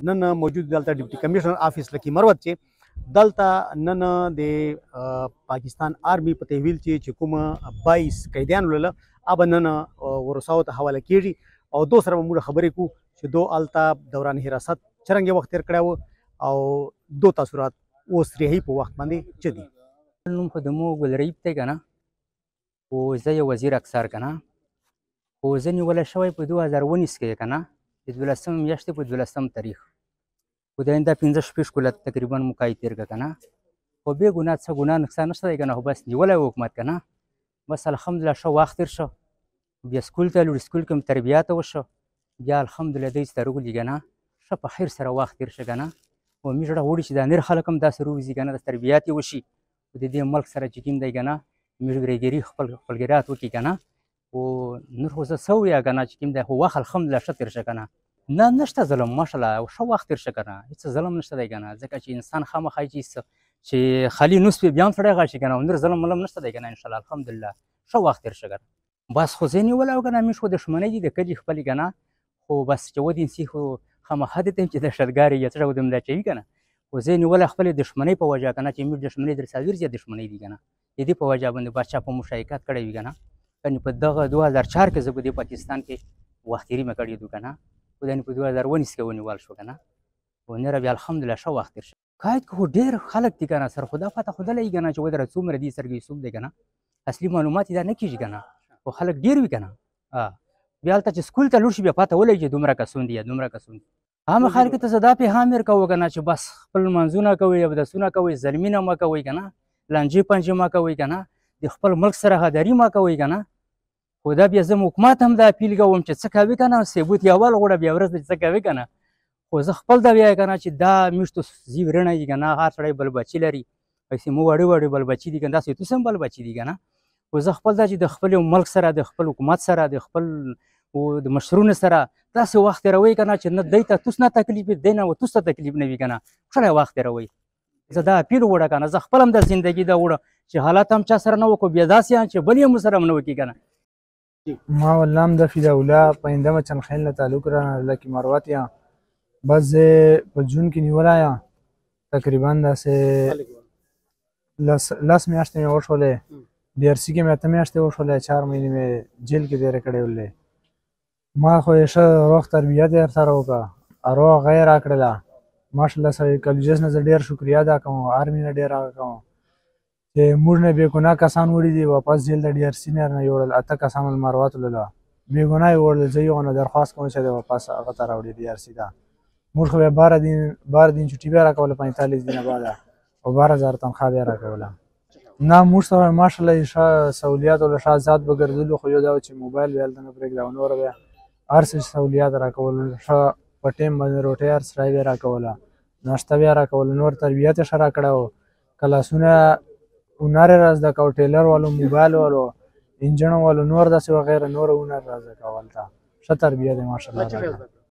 نن موجود دلته ډیپټي کمشنر آفیس لکی مروت چې دلته نن د پاکستان آرمی په تحویل چې کوم 22 قیدیان ولله اب نن ورساو ته حواله کیږي او دو سره موږ خبرې کو چې دو الته دوران حراست چرنګ وخت تیر کړو او دو تاثرات اوس ریحي په وخت باندې چي دي نوم خو د مو ګلریب ته کنه او زه یو وزیر اکثر کنه خو زه نیولی شوی په 2019 کې کنه د 12 میاشتې په 12 تاریخ خو د آینده 15 شپږ کاله تقریبا مو کای تیر کړه کنه خو بې ګناه څه ګناه نقصان نشته دی کنه خو بس نیولی حکومت کنه بس الحمدلله ښه وخت تیر شو بیا سکول ته لوړ سکول کې مې تربیات وشو بیا الحمدلله دی چې راغلي کنه ښه په خیر سره وخت تیر شه کنه او مې زړه غواړي چې دا نور خلک هم داسې روزي کنه د تربیات یې وشي د دې ملک سره چې کوم دی کنه ملګري خپلګرات وکړي کنه او نور خو زه څه ووایه کنه چې کوم دی خو وخت الحمدلله ښه تیر شه کنه نه نشته ظلم ماشاءالله ښه وخت تیر شه کنه هېڅ ظلم نشته دی کنه ځکه چې انسان خامخا چې خالي نوس پې بیا هم سړی غاشي کنه نور ظلم ولم نشته دی کنه انشاءالله الحمدلله ښه وخت تیر شه کنه بس خو زه نیولی او کنه موږ خو دښمنۍ دي د کلي خپلې کنه خو بس چې ودینسي خو خامخا دې ته یم چې دهشتګارې یا څه شی ودم دا چوي کنه خو زه یې نیولی خپلې دښمنۍ په وجه کنه چې موږ دښمنۍ در څلوېښت زیات دښمنۍ دي کنه د دې په وجه باندې بادشاه په مشارکت کړی وي کنه یعنې په دغه 2004 کې زه په دې پاکستان کې وخت تېري مې کړې دو کنه خو یعنې په 2019 کې ونیول شو کنه خو نره بیا الحمدلله ښه وخت تېر شه قاید کې خو ډېر خلک دي کنه سر خو دا پته خو ده لګي کنه چې ودره څومره دي سرګي څوک دی کنه اصلي معلومات یې دا نه کېږي کنه خو خلک ډېر وي کنه بیا هلته چې سکول ته لوړ شي بیا پته ولګي چې دومره کسون دي یا دومره کسون دي عامه خلکو ته زه دا پیغام ورکوو کنه چې بس خپل لمانځونه کوئ اودسونه کوئ ظلمونه مه کوئ کنه لانجې پنجې مه کوئ کنه د خپل ملک سره غداري مه کوئ کنه خو دا بیا زه حکومت هم دا اپیل کوم چې څه کوي کنه ثبوت یې اول غواړه بیا ورځ څه کوي کنه خو زه خپل دا وایه کنه چې دا میشتو زیو رڼه دي کنه هر سړی بل بچي لري پیسې مو وړې وړې بل بچي دي کنه داسې توس هم بل بچي دي کنه خو زه خپل دا چې د خپل ملک سره د خپل حکومت سره د خپل د مشرونو سره داسې وخت تېروئ کنه چې نه دی ته توس نه تکلیف وي دی نه توس ته تکلیف نه وي کنه ښکلی وخت تېروئ زه دا اپیل وړه کنه زه خپل هم د زندګي دا وړه چې حالات هم چا سره نه وکړو بیا داسې چې بل یې مو سره هم نه وکړي کنه ما والله هم د فدا الله پاینده مچن خیل نه تعلق را لکه مروت یا بس په جون کې نیولی یم تقریبا داسې لس میاشتې مې وشولې ډي آر سي کې مې 8 میاشتې وشولې 4 مهینې مې جیل کې تېرې کړې ولې ما خو یې ښه روغ تربیت یې ورسره وکړه روغ یې راکړله ماشاءالله سړی کالجز نه زه ډېر شکریه ادا کوم آرمي نه ډېر هغه کوم چې موږ نه بې ګناه کسان وړي دي واپس جیل د ډي آر سی نه یوړل 8 کسان المروات ولله بې ګناه یې وړل زه یې درخواست کوم چې واپس هغه ته راوړي ډي آر سی ته موږ خو بیا 12 دین چھٹی بیا راکوله 45 دینه بعد او 12000 تنخواه بیا راکوله نه موږ سره ماشاءالله ښه سهولیات او ښه آزاد به ګرځېدلو خو یو دا چې موبایل ویل ته نه پرېږده او نور بیا هر څه سهولیات راکول ښه په ټیم باندې روټۍ هر څه بیا راکوله ناشته بیا راکوله نور تربیت یې ښه راکړی و کلاسونه هنر یې را زده کو ټیلر والو موبایل والو انجن والو نور داسې وغیره نور هنر را زده کو هلته ښه تربیت یې ماشاءالله راکړه